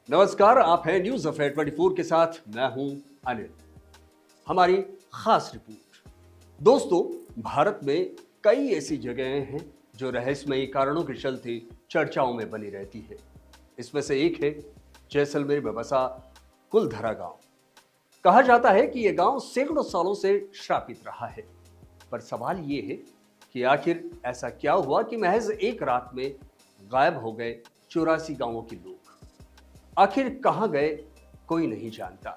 नमस्कार, आप हैं न्यूज अफेयर 24 के साथ। मैं हूं अनिल। हमारी खास रिपोर्ट। दोस्तों, भारत में कई ऐसी जगहें हैं जो रहस्यमयी कारणों के चलते चर्चाओं में बनी रहती है। इसमें से एक है जैसलमेर में बसा कुलधरा गांव। कहा जाता है कि यह गांव सैकड़ों सालों से श्रापित रहा है। पर सवाल यह है कि आखिर ऐसा क्या हुआ कि महज एक रात में गायब हो गए 84 गांवों के लोग। आखिर कहां गए, कोई नहीं जानता।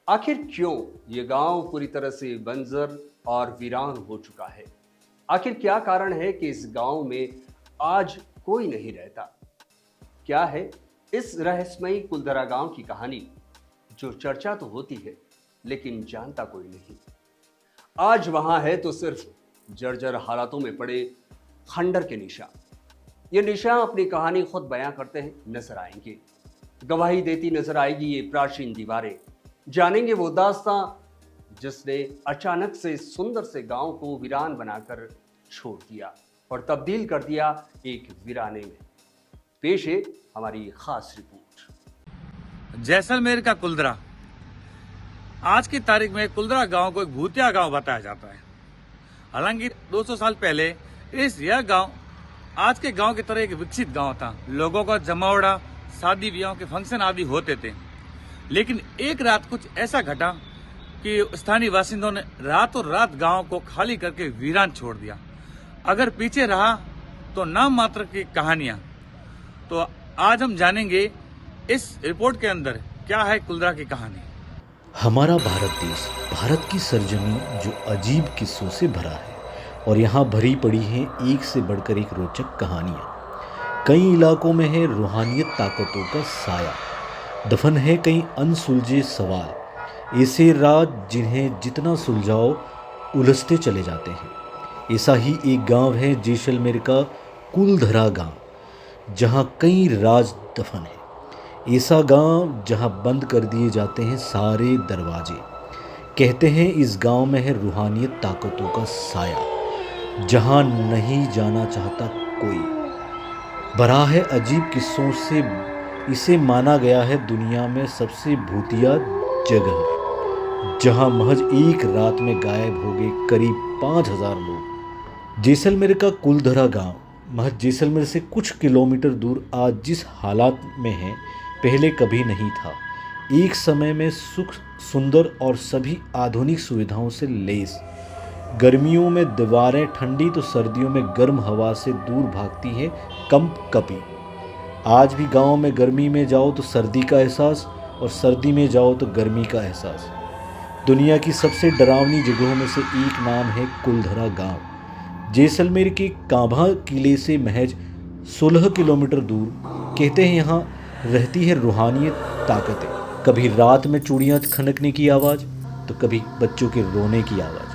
आखिर क्यों ये गांव पूरी तरह से बंजर और वीरान हो चुका है। आखिर क्या कारण है कि इस गांव में आज कोई नहीं रहता। क्या है इस रहस्यमयी कुलधरा गांव की कहानी, जो चर्चा तो होती है लेकिन जानता कोई नहीं। आज वहां है तो सिर्फ जर्जर हालातों में पड़े खंडर के निशान। ये निशान अपनी कहानी खुद बयां करते हैं, नजर आएंगे। गवाही देती नजर आएगी ये प्राचीन दीवारें। जानेंगे वो दास्तां जिसने अचानक से सुंदर से गांव को वीरान बनाकर छोड़ दिया और तब्दील कर दिया एक वीराने में। पेश है हमारी खास रिपोर्ट। जैसलमेर का कुलधरा। आज की तारीख में कुलधरा गांव को एक भूतिया गांव बताया जाता है। हालांकि 200 साल पहले यह गांव आज के गांव की तरह एक विकसित गांव था। लोगों का जमावड़ा, शादी ब्याह के फंक्शन आदि होते थे। लेकिन एक रात कुछ ऐसा घटा कि स्थानीय बासिंदों ने रातों रात गांव को खाली करके वीरान छोड़ दिया। अगर पीछे रहा तो नाम मात्र की कहानियां। तो आज हम जानेंगे इस रिपोर्ट के अंदर क्या है कुलधरा की कहानी। हमारा भारत देश, भारत की सरजमी जो अजीब किस्सों से भरा है और यहाँ भरी पड़ी हैं एक से बढ़कर एक रोचक कहानियाँ। कई इलाकों में है रूहानियत ताकतों का साया, दफन है कई अनसुलझे सवाल, ऐसे राज जिन्हें जितना सुलझाओ उलझते चले जाते हैं। ऐसा ही एक गांव है जैसलमेर का कुलधरा गांव, जहां कई राज दफन है। ऐसा गांव जहां बंद कर दिए जाते हैं सारे दरवाजे। कहते हैं इस गांव में है रूहानियत ताकतों का साया, जहां नहीं जाना चाहता कोई। भरा है अजीब किस्सों से, इसे माना गया है दुनिया में सबसे भूतिया जगह, जहां महज एक रात में गायब हो गए करीब 5000 लोग। जैसलमेर का कुलधरा गांव महज जैसलमेर से कुछ किलोमीटर दूर आज जिस हालात में है, पहले कभी नहीं था। एक समय में सुख, सुंदर और सभी आधुनिक सुविधाओं से लैस। गर्मियों में दीवारें ठंडी तो सर्दियों में गर्म हवा से दूर भागती है कंपकपी। आज भी गांव में गर्मी में जाओ तो सर्दी का एहसास और सर्दी में जाओ तो गर्मी का एहसास। दुनिया की सबसे डरावनी जगहों में से एक नाम है कुलधरा गांव। जैसलमेर के कांभा किले से महज 16 किलोमीटर दूर। कहते हैं यहाँ रहती है रूहानियत ताकतें। कभी रात में चूड़ियाँ खनकने की आवाज़ तो कभी बच्चों के रोने की आवाज़।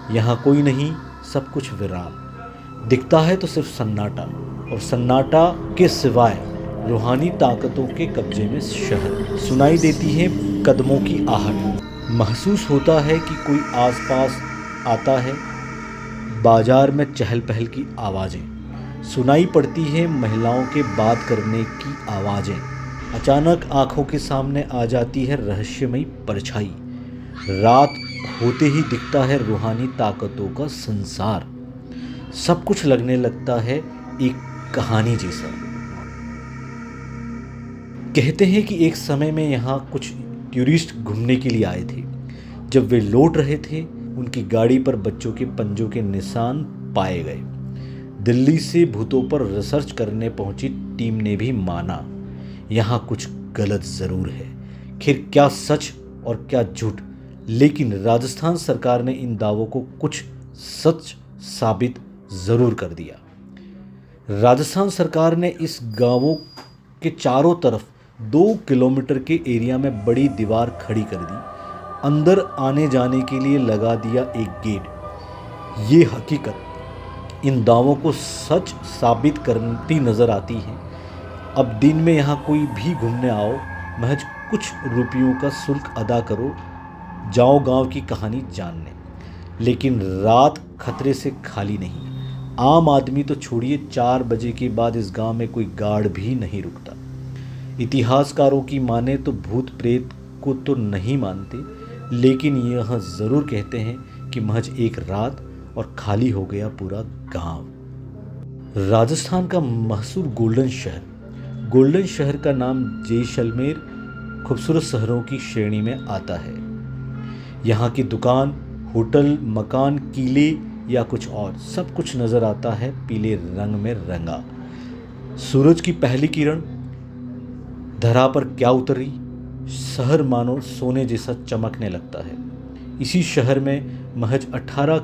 यहाँ कोई नहीं, सब कुछ वीरान। दिखता है तो सिर्फ सन्नाटा, और सन्नाटा के सिवाय रूहानी ताकतों के कब्जे में शहर। सुनाई देती है कदमों की आहट, महसूस होता है कि कोई आसपास आता है। बाजार में चहल पहल की आवाज़ें सुनाई पड़ती है, महिलाओं के बात करने की आवाज़ें। अचानक आंखों के सामने आ जाती है रहस्यमयी परछाई। रात होते ही दिखता है रूहानी ताकतों का संसार। सब कुछ लगने लगता है एक कहानी जैसा। कहते हैं कि एक समय में यहाँ कुछ टूरिस्ट घूमने के लिए आए थे। जब वे लौट रहे थे, उनकी गाड़ी पर बच्चों के पंजों के निशान पाए गए। दिल्ली से भूतों पर रिसर्च करने पहुंची टीम ने भी माना यहाँ कुछ गलत ज़रूर है। खैर क्या सच और क्या झूठ, लेकिन राजस्थान सरकार ने इन दावों को कुछ सच साबित ज़रूर कर दिया। राजस्थान सरकार ने इस गांवों के चारों तरफ 2 किलोमीटर के एरिया में बड़ी दीवार खड़ी कर दी। अंदर आने जाने के लिए लगा दिया एक गेट। ये हकीकत इन दावों को सच साबित करती नज़र आती है। अब दिन में यहाँ कोई भी घूमने आओ, महज कुछ रुपयों का शुल्क अदा करो, जाओ गांव की कहानी जानने। लेकिन रात खतरे से खाली नहीं। आम आदमी तो छोड़िए, 4 बजे के बाद इस गांव में कोई गार्ड भी नहीं रुकता। इतिहासकारों की माने तो भूत प्रेत को तो नहीं मानते, लेकिन यह ज़रूर कहते हैं कि महज एक रात और खाली हो गया पूरा गांव। राजस्थान का मशहूर गोल्डन शहर का नाम जैसलमेर खूबसूरत शहरों की श्रेणी में आता है। यहाँ की दुकान, होटल, मकान, किले या कुछ और सब कुछ नज़र आता है पीले रंग में रंगा। सूरज की पहली किरण धरा पर क्या उतरी, शहर मानो सोने जैसा चमकने लगता है। इसी शहर में महज 18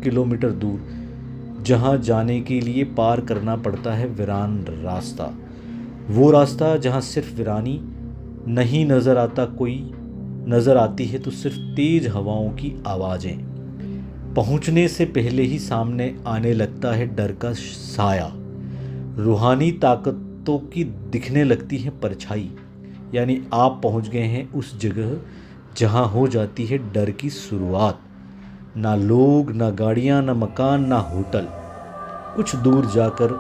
किलोमीटर दूर जहाँ जाने के लिए पार करना पड़ता है वीरान रास्ता, वो रास्ता जहाँ सिर्फ वीरानी नहीं नज़र आता, कोई नज़र आती है तो सिर्फ तेज हवाओं की आवाज़ें। पहुँचने से पहले ही सामने आने लगता है डर का साया, रूहानी ताकतों की दिखने लगती है परछाई। यानी आप पहुंच गए हैं उस जगह जहां हो जाती है डर की शुरुआत। ना लोग, ना गाड़ियां, ना मकान, ना होटल। कुछ दूर जाकर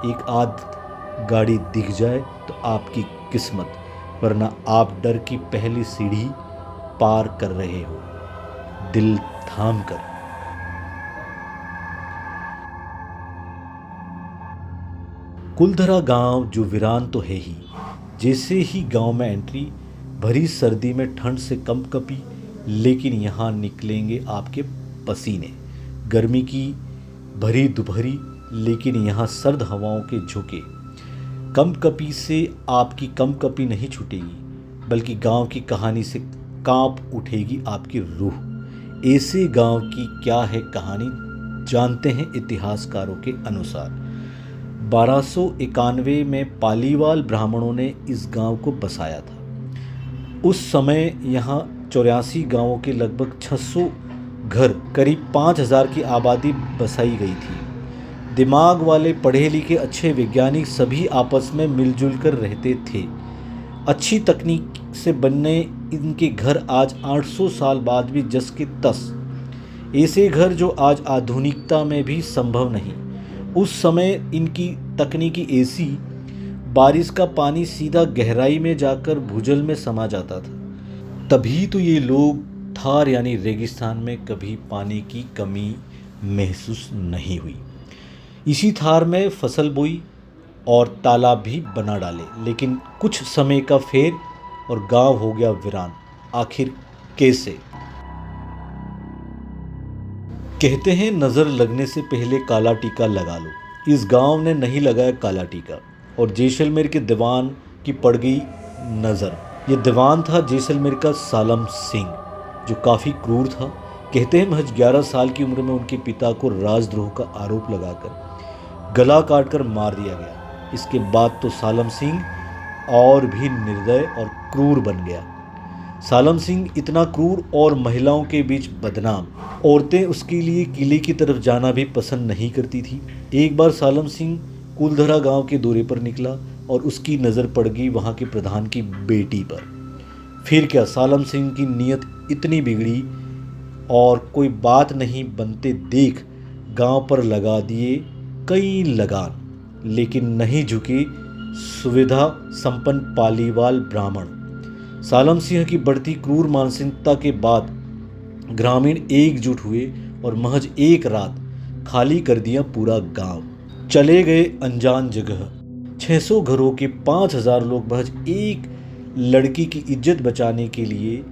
एक आध गाड़ी दिख जाए तो आपकी किस्मत, वरना आप डर की पहली सीढ़ी पार कर रहे हो दिल थाम कर। कुलधरा गांव जो वीरान तो है ही, जैसे ही गांव में एंट्री, भरी सर्दी में ठंड से कंपकपी, लेकिन यहाँ निकलेंगे आपके पसीने। गर्मी की भरी दोपहरी, लेकिन यहाँ सर्द हवाओं के झोंके। कंपकपी से आपकी कंपकपी नहीं छूटेगी, बल्कि गांव की कहानी से कांप उठेगी आपकी रूह। ऐसे गांव की क्या है कहानी, जानते हैं इतिहासकारों के अनुसार। 1291 में पालीवाल ब्राह्मणों ने इस गांव को बसाया था। उस समय यहाँ 84 गांवों के लगभग 600 घर, करीब 5000 की आबादी बसाई गई थी। दिमाग वाले, पढ़े लिखे, अच्छे वैज्ञानिक सभी आपस में मिलजुल कर रहते थे। अच्छी तकनीक से बनने इनके घर आज 800 साल बाद भी जस के तस। ऐसे घर जो आज आधुनिकता में भी संभव नहीं। उस समय इनकी तकनीकी ऐसी, बारिश का पानी सीधा गहराई में जाकर भूजल में समा जाता था। तभी तो ये लोग थार यानी रेगिस्तान में कभी पानी की कमी महसूस नहीं हुई। इसी थार में फसल बोई और तालाब भी बना डाले, लेकिन कुछ समय का फेर और गांव हो गया वीरान। आखिर कैसे? कहते हैं नज़र लगने से पहले काला टीका लगा लो। इस गांव ने नहीं लगाया काला टीका और जैसलमेर के दीवान की पड़ गई नज़र। ये दीवान था जैसलमेर का सालम सिंह, जो काफ़ी क्रूर था। कहते हैं महज 11 साल की उम्र में उनके पिता को राजद्रोह का आरोप लगाकर गला काटकर मार दिया गया। इसके बाद तो सालम सिंह और भी निर्दय और क्रूर बन गया। सालम सिंह इतना क्रूर और महिलाओं के बीच बदनाम। औरतें उसके लिए किले की तरफ जाना भी पसंद नहीं करती थी। एक बार सालम सिंह कुलधरा गांव के दौरे पर निकला और उसकी नज़र पड़ गई वहां के प्रधान की बेटी पर। फिर क्या, सालम सिंह की नीयत इतनी बिगड़ी और कोई बात नहीं बनते देख गांव पर लगा दिए कई लगान, लेकिन नहीं झुके सुविधा संपन्न पालीवाल ब्राह्मण। सालम सिंह की बढ़ती क्रूर मानसिकता के बाद ग्रामीण एकजुट हुए और महज एक रात खाली कर दिया पूरा गांव। चले गए अनजान जगह। 600 घरों के 5000 लोग महज एक लड़की की इज्जत बचाने के लिए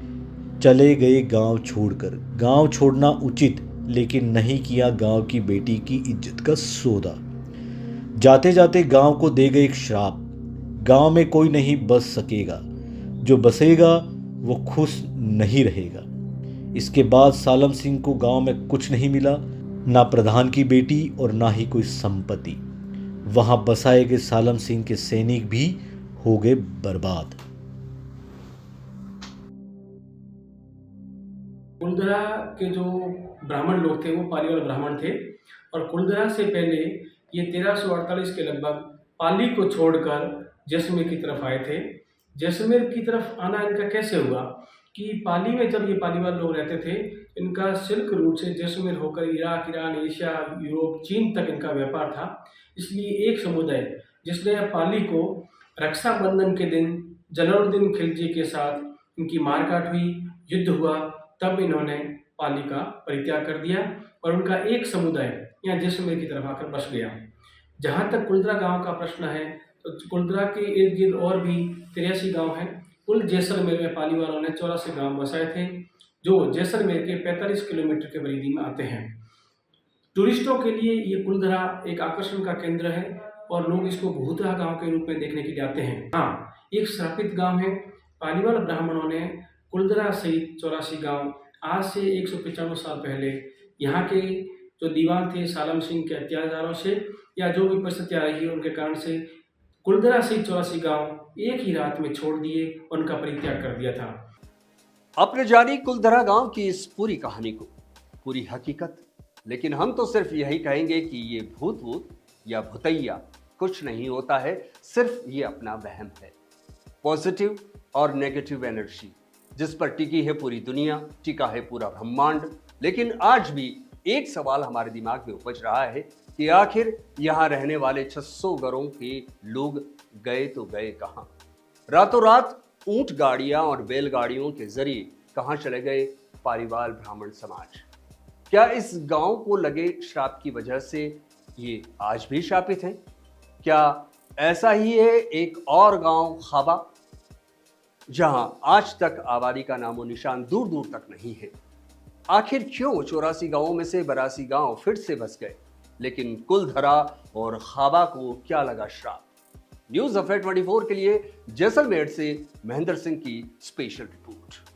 चले गए गांव छोड़कर। गांव छोड़ना उचित, लेकिन नहीं किया गांव की बेटी की इज्जत का सौदा। जाते जाते गांव को दे गए एक श्राप, गांव में कोई नहीं बस सकेगा, जो बसेगा वो खुश नहीं रहेगा। इसके बाद सालम सिंह को गांव में कुछ नहीं मिला, ना प्रधान की बेटी और ना ही कोई संपत्ति। वहां बसाए गए सालम सिंह के सैनिक भी हो गए बर्बाद। कुलधरा के जो ब्राह्मण लोग थे वो पालीवाल ब्राह्मण थे और कुलधरा से पहले ये 1348 के लगभग पाली को छोड़कर जैसलमेर की तरफ आए थे। जैसलमेर की तरफ आना इनका कैसे हुआ कि पाली में जब ये पालीवाल लोग रहते थे, इनका सिल्क रूट से जैसलमेर होकर इराक, ईरान, एशिया, यूरोप, चीन तक इनका व्यापार था। इसलिए एक समुदाय जिसने पाली को रक्षाबंधन के दिन जलालुद्दीन खिलजी के साथ इनकी मारकाट हुई, युद्ध हुआ, तब इन्होंने पाली का परित्याग कर दिया और उनका एक समुदाय यहाँ जैसलमेर की तरफ आकर बस गया। जहाँ तक कुलधरा गांव का प्रश्न है, तो कुलधरा के इर्द गिर्द और भी 83 गांव हैं। कुल जैसलमेर में पाली वालों ने 84 गांव बसाए थे, जो जैसलमेर के 45 किलोमीटर के परिधि में आते हैं। टूरिस्टों के लिए ये कुलधरा एक आकर्षण का केंद्र है और लोग इसको भूतरा गांव के रूप में देखने के लिए आते हैं। हाँ, एक श्रापित गांव है। पालीवाल ब्राह्मणों ने कुलधरा सहित 84 गांव आज से 195 साल पहले यहाँ के जो दीवान थे सालम सिंह के अत्याचारों से या जो भी परिस्थितियाँ रही उनके कारण से कुलधरा सहित 84 गांव एक ही रात में छोड़ दिए और उनका परित्याग कर दिया था। आपने जानी कुलधरा गांव की इस पूरी कहानी को, पूरी हकीकत, लेकिन हम तो सिर्फ यही कहेंगे कि ये भूत या भुतैया कुछ नहीं होता है, सिर्फ ये अपना वहम है। पॉजिटिव और नेगेटिव एनर्जी जिस पर टिकी है पूरी दुनिया, टिका है पूरा ब्रह्मांड। लेकिन आज भी एक सवाल हमारे दिमाग में उपज रहा है कि आखिर यहाँ रहने वाले 600 घरों के लोग गए तो गए कहाँ? रातों रात ऊंट गाड़ियां और बैलगाड़ियों के जरिए कहाँ चले गए पालीवाल ब्राह्मण समाज? क्या इस गांव को लगे श्राप की वजह से ये आज भी शापित हैं? क्या ऐसा ही है एक और गांव खाबा, जहां आज तक आबादी का नामो निशान दूर दूर तक नहीं है? आखिर क्यों 84 गांवों में से 82 गांव फिर से बस गए? लेकिन कुलधरा और खाबा को क्या लगा श्राप? न्यूज़ अफेयर 24 के लिए जैसलमेर से महेंद्र सिंह की स्पेशल रिपोर्ट।